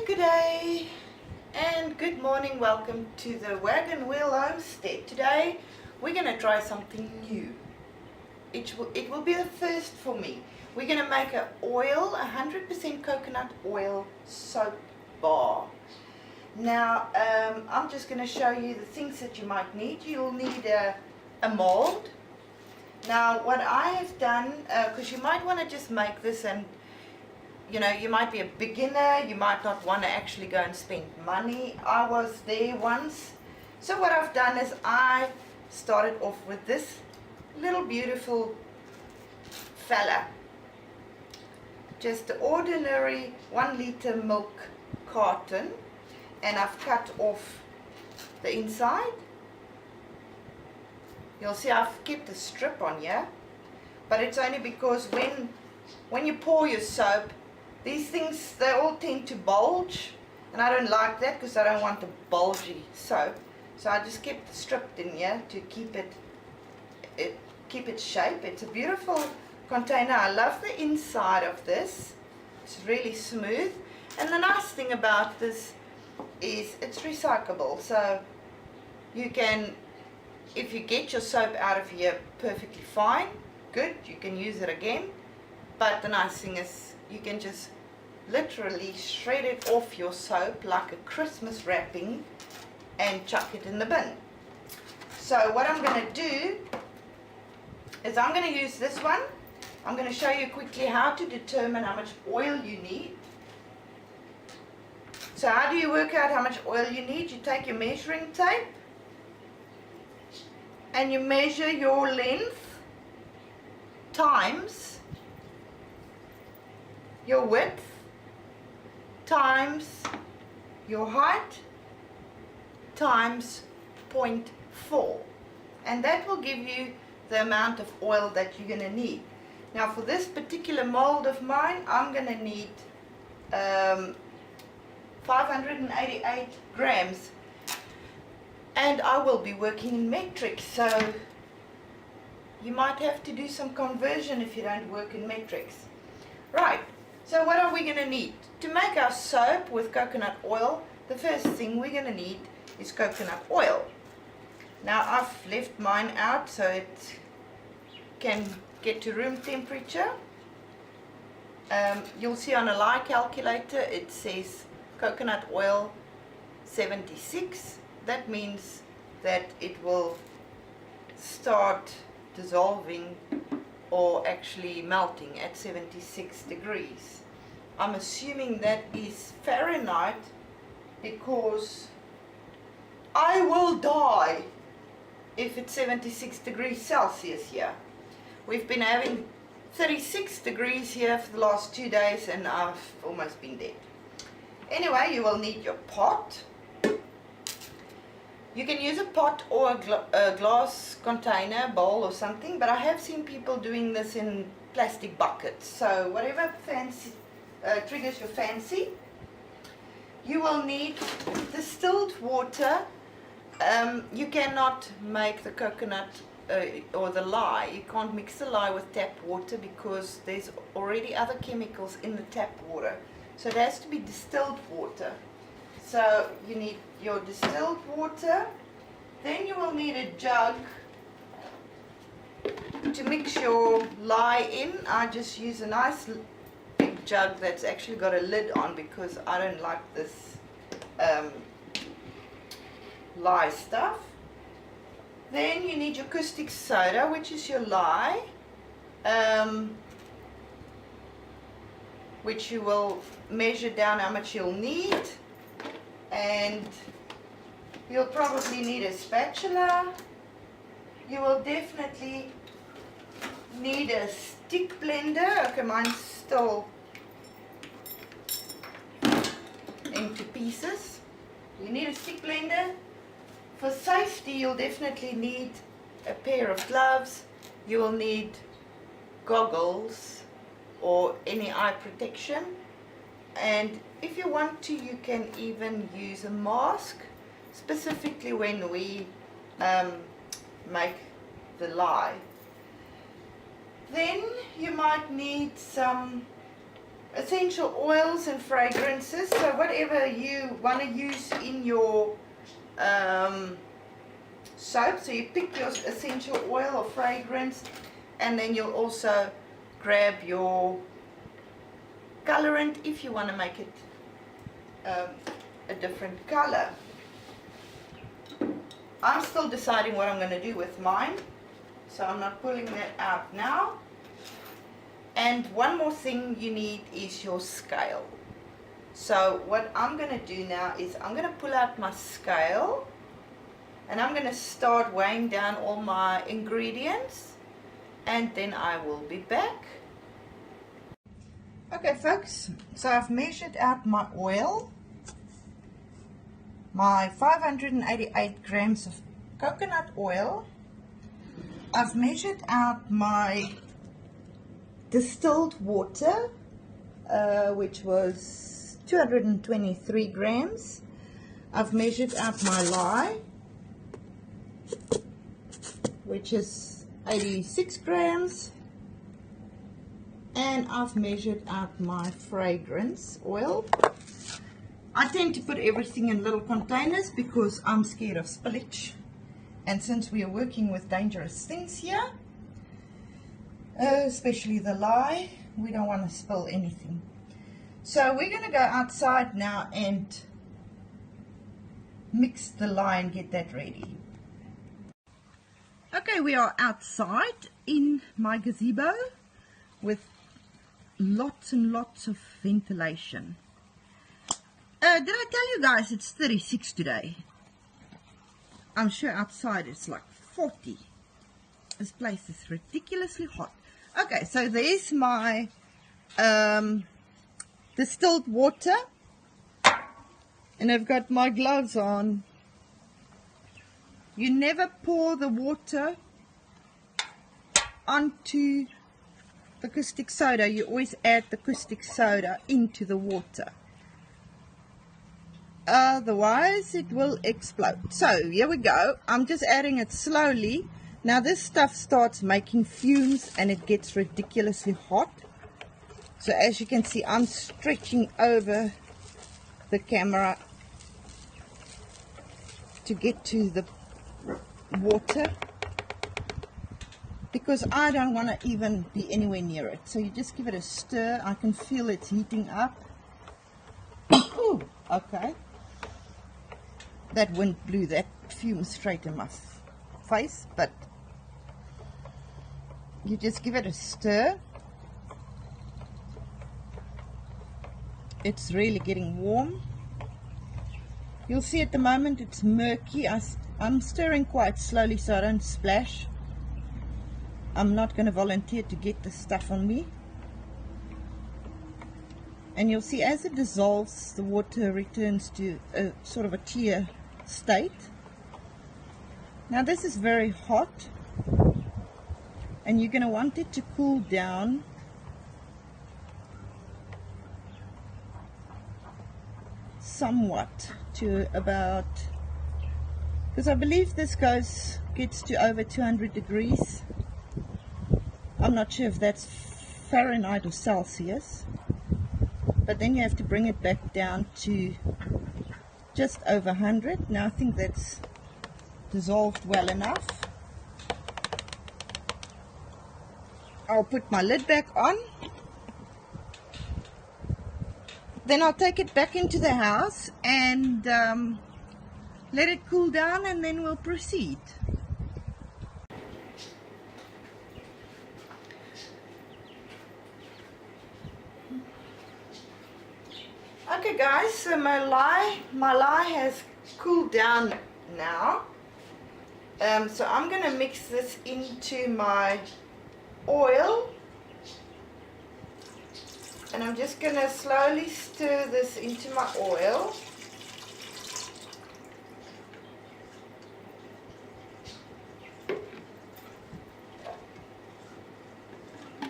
Good day and good morning. Welcome to the WagonWheel Homestead. Today we're going to try something new. It will be the first for me. We're going to make a 100% coconut oil soap bar. Now I'm just going to show you the things that you might need. You'll need a mold. Now what I have done, because you might want to just make this, and you know, you might be a beginner, you might not want to actually go and spend money. I was there once. So what I've done is I started off with this little beautiful fella. Just the ordinary 1 liter milk carton, and I've cut off the inside. You'll see I've kept the strip on here, but it's only because when you pour your soap, these things, they all tend to bulge, and I don't like that because I don't want the bulgy soap. So I just kept the strip in here to keep its shape. It's a beautiful container. I love the inside of this. It's really smooth, and the nice thing about this is it's recyclable. So you can, if you get your soap out of here, perfectly fine, good, you can use it again. But the nice thing is you can just literally shred it off your soap like a Christmas wrapping and chuck it in the bin. So what I'm going to do is I'm going to use this one. I'm going to show you quickly how to determine how much oil you need. So how do you work out how much oil you need? You take your measuring tape and you measure your length times your width times your height times 0.4, and that will give you the amount of oil that you're going to need. Now for this particular mold of mine, I'm going to need 588 grams, and I will be working in metric, so you might have to do some conversion if you don't work in metrics. Right. So what are we going to need? To make our soap with coconut oil, the first thing we're going to need is coconut oil. Now I've left mine out so it can get to room temperature. You'll see on a lye calculator it says coconut oil 76. That means that it will start dissolving or actually melting at 76 degrees. I'm assuming that is Fahrenheit because I will die if it's 76 degrees Celsius here. We've been having 36 degrees here for the last 2 days and I've almost been dead. Anyway, you will need your pot. You can use a pot or a glass container, bowl or something, but I have seen people doing this in plastic buckets. So whatever fancy triggers your fancy. You will need distilled water. You cannot make the coconut or the lye. You can't mix the lye with tap water because there's already other chemicals in the tap water. So it has to be distilled water. So you need your distilled water. Then you will need a jug to mix your lye in. I just use a nice big jug that's actually got a lid on because I don't like this lye stuff. Then you need your caustic soda, which is your lye, which you will measure down how much you'll need. And you'll probably need a spatula. You will definitely need a stick blender. Okay, mine's still into pieces. You need a stick blender. For safety, you'll definitely need a pair of gloves. You will need goggles or any eye protection. And if you want to, you can even use a mask, specifically when we make the lye. Then you might need some essential oils and fragrances. So whatever you want to use in your soap. So you pick your essential oil or fragrance, and then you'll also grab your colorant if you want to make it a different color. I'm still deciding what I'm going to do with mine, so I'm not pulling that out now. And one more thing you need is your scale. So what I'm going to do now is I'm going to pull out my scale, and I'm going to start weighing down all my ingredients, and then I will be back. Okay folks, so I've measured out my oil, my 588 grams of coconut oil. I've measured out my distilled water, which was 223 grams. I've measured out my lye, which is 86 grams. And I've measured out my fragrance oil. I tend to put everything in little containers because I'm scared of spillage. And since we are working with dangerous things here, especially the lye, we don't want to spill anything. So we're going to go outside now and mix the lye and get that ready. Okay, we are outside in my gazebo with lots and lots of ventilation. Did I tell you guys it's 36 today? I'm sure outside it's like 40. This place is ridiculously hot. Okay, so there's my distilled water, and I've got my gloves on. You never pour the water onto the caustic soda. You always add the caustic soda into the water, otherwise it will explode. So here we go. I'm just adding it slowly. Now this stuff starts making fumes and it gets ridiculously hot. So as you can see, I'm stretching over the camera to get to the water, because I don't want to even be anywhere near it. So you just give it a stir. I can feel it heating up. Ooh, okay. That wind blew that fume straight in my face, but you just give it a stir. It's really getting warm. You'll see at the moment it's murky. I'm stirring quite slowly so I don't splash. I'm not going to volunteer to get the stuff on me. And you'll see as it dissolves, the water returns to a sort of a clear state. Now this is very hot, and you're going to want it to cool down somewhat to about, because I believe this gets to over 200 degrees. I'm not sure if that's Fahrenheit or Celsius, but then you have to bring it back down to just over 100. Now I think that's dissolved well enough. I'll put my lid back on. Then I'll take it back into the house and let it cool down, and then we'll proceed. Okay guys, so my lye has cooled down now. So I'm going to mix this into my oil, and I'm just going to slowly stir this into my oil.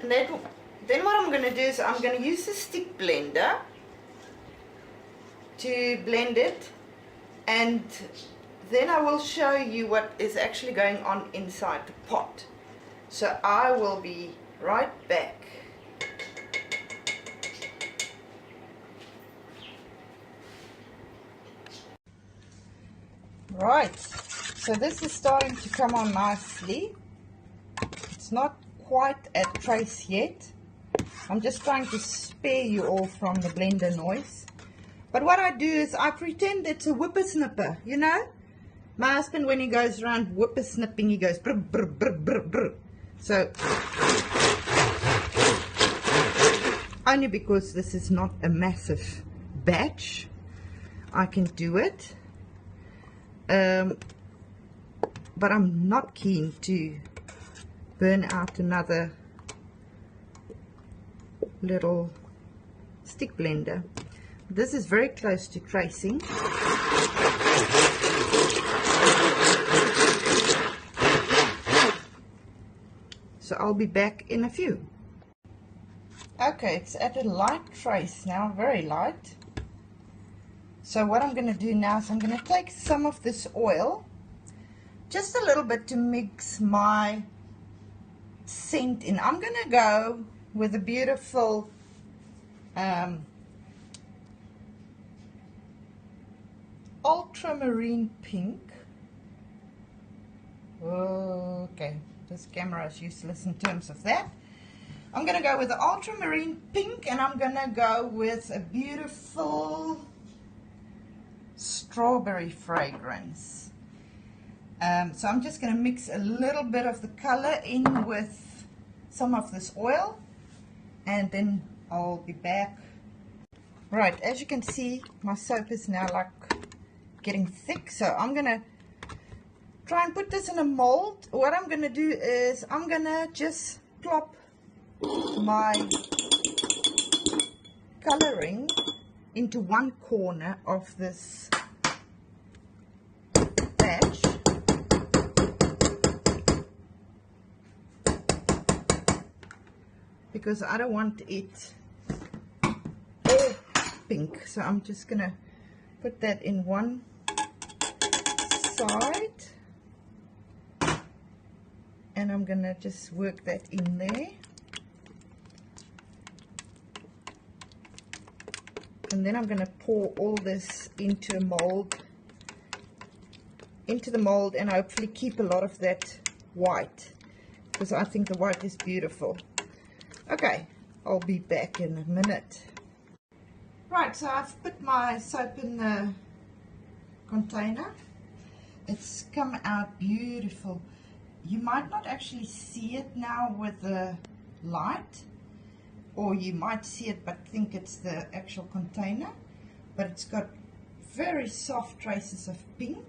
And then what I'm going to do is I'm going to use the stick blender to blend it, and then I will show you what is actually going on inside the pot. So I will be right back. Right, so this is starting to come on nicely. It's not quite at trace yet. I'm just trying to spare you all from the blender noise. But what I do is I pretend it's a whippersnipper, you know? My husband, when he goes around whippersnipping, he goes brr, brr, brr, brr, brr. So, only because this is not a massive batch, I can do it. But I'm not keen to burn out another little stick blender. This is very close to tracing. So I'll be back in a few. Okay, it's at a light trace now, very light. So what I'm going to do now is I'm going to take some of this oil, just a little bit to mix my scent in. I'm going to go with a beautiful ultramarine pink. Okay, this camera is useless in terms of that. I'm going to go with the ultramarine pink, and I'm going to go with a beautiful strawberry fragrance. So I'm just going to mix a little bit of the color in with some of this oil, and then I'll be back. Right, as you can see, my soap is now like getting thick, so I'm going to try and put this in a mold. What I'm going to do is I'm going to just plop my coloring into one corner of this batch, because I don't want it all pink. So I'm just gonna put that in one side, and I'm gonna just work that in there. And then I'm going to pour all this into a mold, into the mold, and hopefully keep a lot of that white, because I think the white is beautiful. Okay, I'll be back in a minute. Right, so I've put my soap in the container. It's come out beautiful. You might not actually see it now with the light, or you might see it but think it's the actual container, but it's got very soft traces of pink.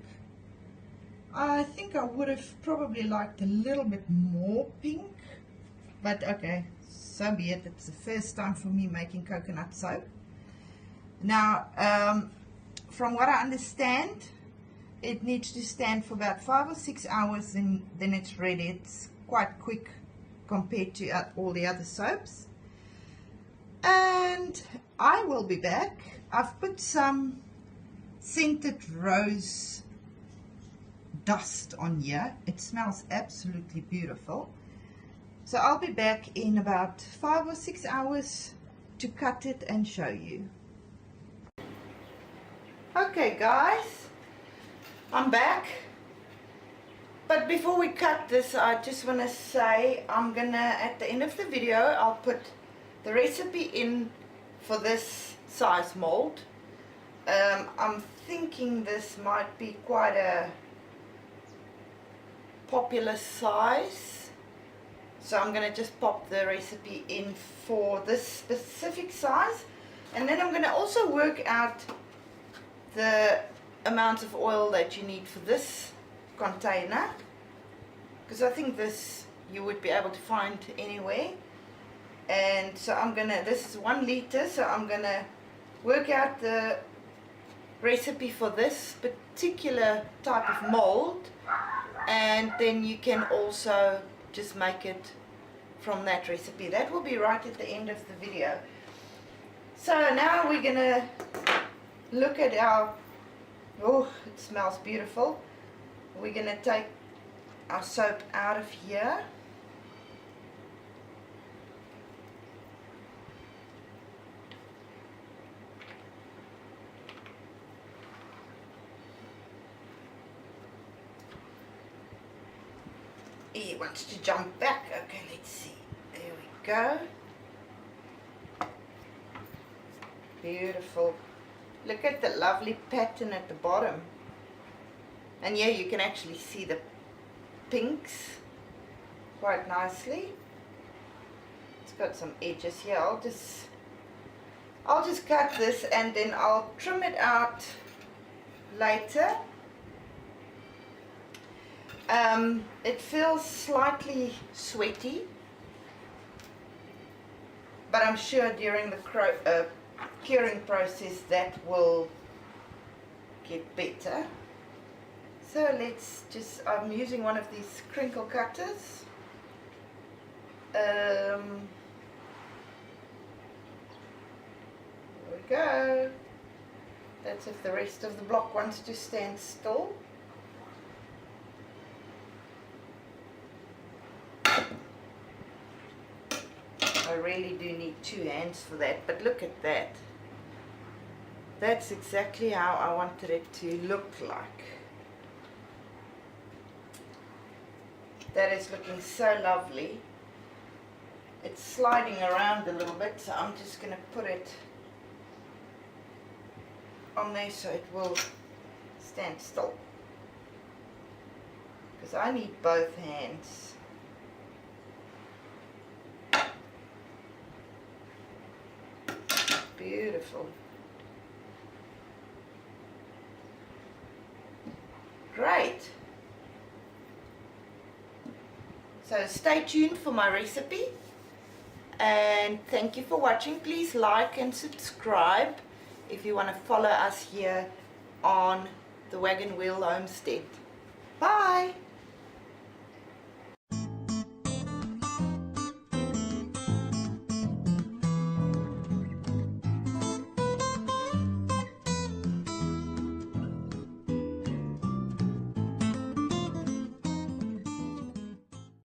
I think I would have probably liked a little bit more pink, but okay, so be it. It's the first time for me making coconut soap. Now, from what I understand, it needs to stand for about 5 or 6 hours, and then it's ready. It's quite quick compared to all the other soaps. And I will be back. I've put some scented rose dust on here. It smells absolutely beautiful. So I'll be back in about 5 or 6 hours to cut it and show you. Okay guys, I'm back. But before we cut this, I just want to say I'm gonna, at the end of the video, I'll put the recipe in for this size mold. I'm thinking this might be quite a popular size, so I'm going to just pop the recipe in for this specific size, and then I'm going to also work out the amount of oil that you need for this container, because I think this you would be able to find anywhere. And so I'm gonna, this is 1 liter, so I'm gonna work out the recipe for this particular type of mold, and then you can also just make it from that recipe. That will be right at the end of the video. So now we're gonna look at our, oh, it smells beautiful. We're gonna take our soap out of here. He wants to jump back. Okay, let's see. There we go. Beautiful. Look at the lovely pattern at the bottom. And here you can actually see the pinks quite nicely. It's got some edges here. I'll just cut this and then I'll trim it out later. It feels slightly sweaty, but I'm sure during the curing process that will get better. So I'm using one of these crinkle cutters. There we go. That's if the rest of the block wants to stand still. I really do need 2 hands for that, but look at that. That's exactly how I wanted it to look like. That is looking so lovely. It's sliding around a little bit, so I'm just going to put it on there so it will stand still. Because I need both hands. Beautiful. Great. So stay tuned for my recipe, and thank you for watching. Please like and subscribe if you want to follow us here on the WagonWheel Homestead. Bye.